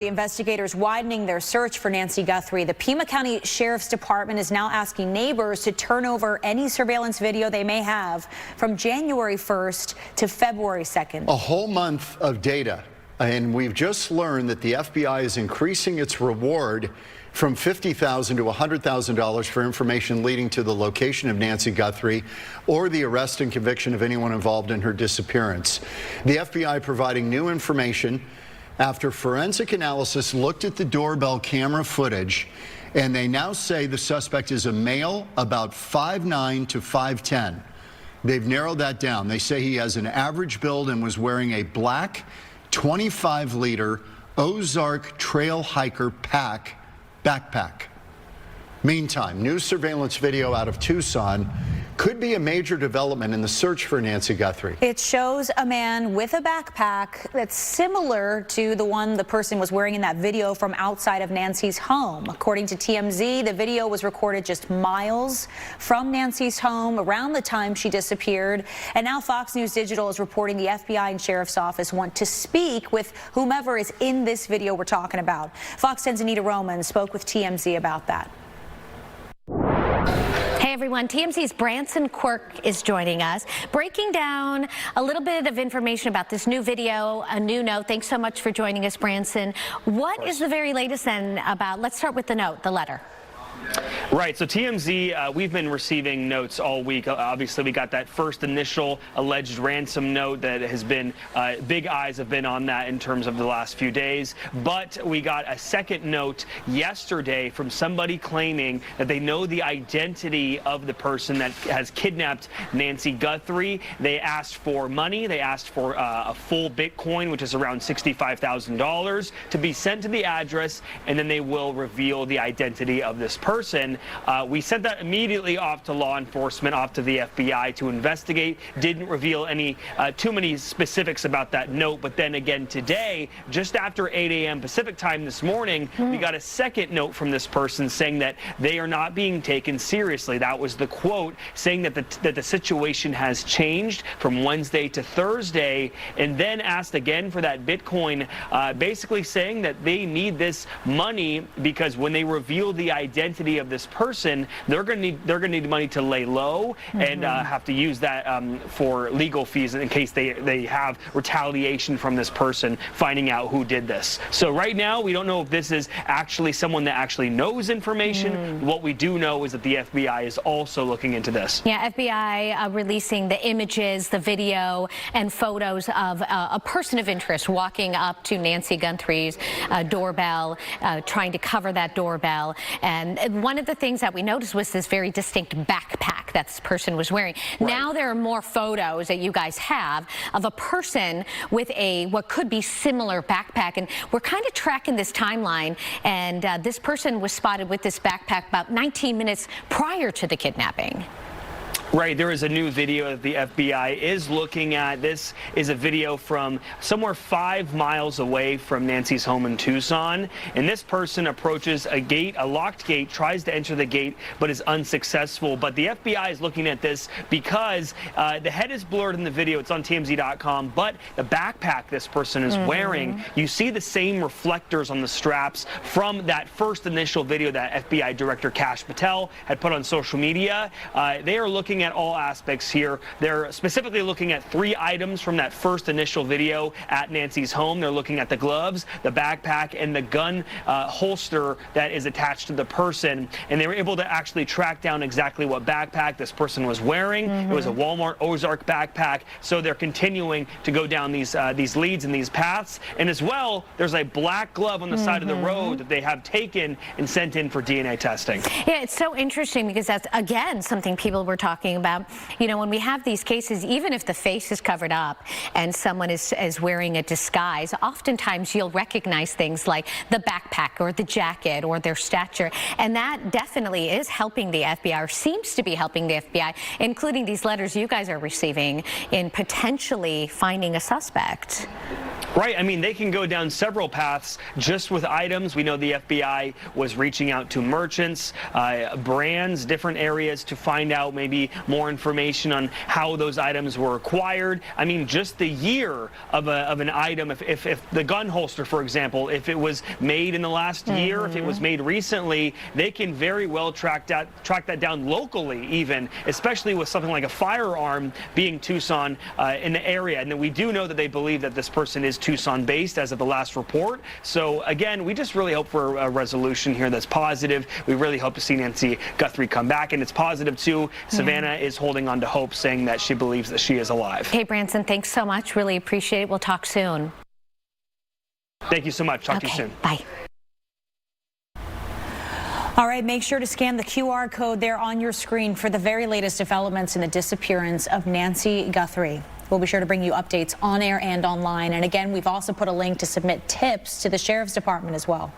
The investigators widening their search for Nancy Guthrie. The Pima County Sheriff's Department is now asking neighbors to turn over any surveillance video they may have from January 1st to February 2nd. A whole month of data. And we've just learned that the FBI is increasing its reward from $50,000 to $100,000 for information leading to the location of Nancy Guthrie or the arrest and conviction of anyone involved in her disappearance. The FBI providing new information after forensic analysis looked at the doorbell camera footage, and they now say the suspect is a male about 5'9" to 5'10". They've narrowed that down. They say he has an average build and was wearing a black 25-liter Ozark Trail Hiker backpack. Meantime, new surveillance video out of Tucson could be a major development in the search for Nancy Guthrie. It shows a man with a backpack that's similar to the one the person was wearing in that video from outside of Nancy's home. According to TMZ, the video was recorded just miles from Nancy's home around the time she disappeared. And now Fox News Digital is reporting the FBI and Sheriff's Office want to speak with whomever is in this video we're talking about. Fox 10's Anita Roman spoke with TMZ about that. Hey everyone, TMZ's Ransom is joining us, breaking down a little bit of information about this new video, a new note. Thanks so much for joining us, Ransom. What is the very latest then about, let's start with the note, the letter. Right, so TMZ, we've been receiving notes all week. Obviously, we got that first initial alleged ransom note that has been, big eyes have been on that in terms of the last few days. But we got a second note yesterday from somebody claiming that they know the identity of the person that has kidnapped Nancy Guthrie. They asked for money. They asked for a full Bitcoin, which is around $65,000, to be sent to the address, and then they will reveal the identity of this person. We sent that immediately off to law enforcement, off to the FBI to investigate. Didn't reveal any too many specifics about that note. But then again today, just after 8 a.m. Pacific time this morning, we got a second note from this person saying that they are not being taken seriously. That was the quote, saying that the situation has changed from Wednesday to Thursday, and then asked again for that Bitcoin, basically saying that they need this money because when they reveal the identity of this person, they're going to need money to lay low and have to use that for legal fees in case they have retaliation from this person finding out who did this. So right now we don't know if this is actually someone that actually knows information. What we do know is that the FBI is also looking into this. Yeah, FBI releasing the images, the video, and photos of a person of interest walking up to Nancy Guthrie's doorbell, trying to cover that doorbell. And one of the things that we noticed was this very distinct backpack that this person was wearing. Right. Now there are more photos that you guys have of a person with what could be similar backpack, and we're kind of tracking this timeline, and this person was spotted with this backpack about 19 minutes prior to the kidnapping. Right, there is a new video that the FBI is looking at. This is a video from somewhere 5 miles away from Nancy's home in Tucson. And this person approaches a gate, a locked gate, tries to enter the gate, but is unsuccessful. But the FBI is looking at this because the head is blurred in the video. It's on TMZ.com. But the backpack this person is wearing, you see the same reflectors on the straps from that first initial video that FBI Director Kash Patel had put on social media. They are looking at all aspects here. They're specifically looking at 3 items from that first initial video at Nancy's home. They're looking at the gloves, the backpack, and the gun holster that is attached to the person. And they were able to actually track down exactly what backpack this person was wearing. It was a Walmart Ozark backpack. So they're continuing to go down these leads and these paths. And as well, there's a black glove on the side of the road that they have taken and sent in for DNA testing. Yeah, it's so interesting because that's, again, something people were talking about. You know, when we have these cases, even if the face is covered up and someone is wearing a disguise, oftentimes you'll recognize things like the backpack or the jacket or their stature. And that definitely is helping the FBI, or seems to be helping the FBI, including these letters you guys are receiving, in potentially finding a suspect. Right. I mean, they can go down several paths just with items. We know the FBI was reaching out to merchants, brands, different areas to find out maybe more information on how those items were acquired. I mean, just the year of an item, if the gun holster, for example, if it was made in the last year, if it was made recently, they can very well track that down locally even, especially with something like a firearm being Tucson in the area. And we do know that they believe that this person is Tucson based as of the last report. So again, we just really hope for a resolution here that's positive. We really hope to see Nancy Guthrie come back, and it's positive too. Savannah is holding on to hope, saying that she believes that she is alive. Hey, Ransom, thanks so much. Really appreciate it. We'll talk soon. Thank you so much. Talk to you soon. Bye. All right, make sure to scan the QR code there on your screen for the very latest developments in the disappearance of Nancy Guthrie. We'll be sure to bring you updates on air and online. And again, we've also put a link to submit tips to the Sheriff's Department as well.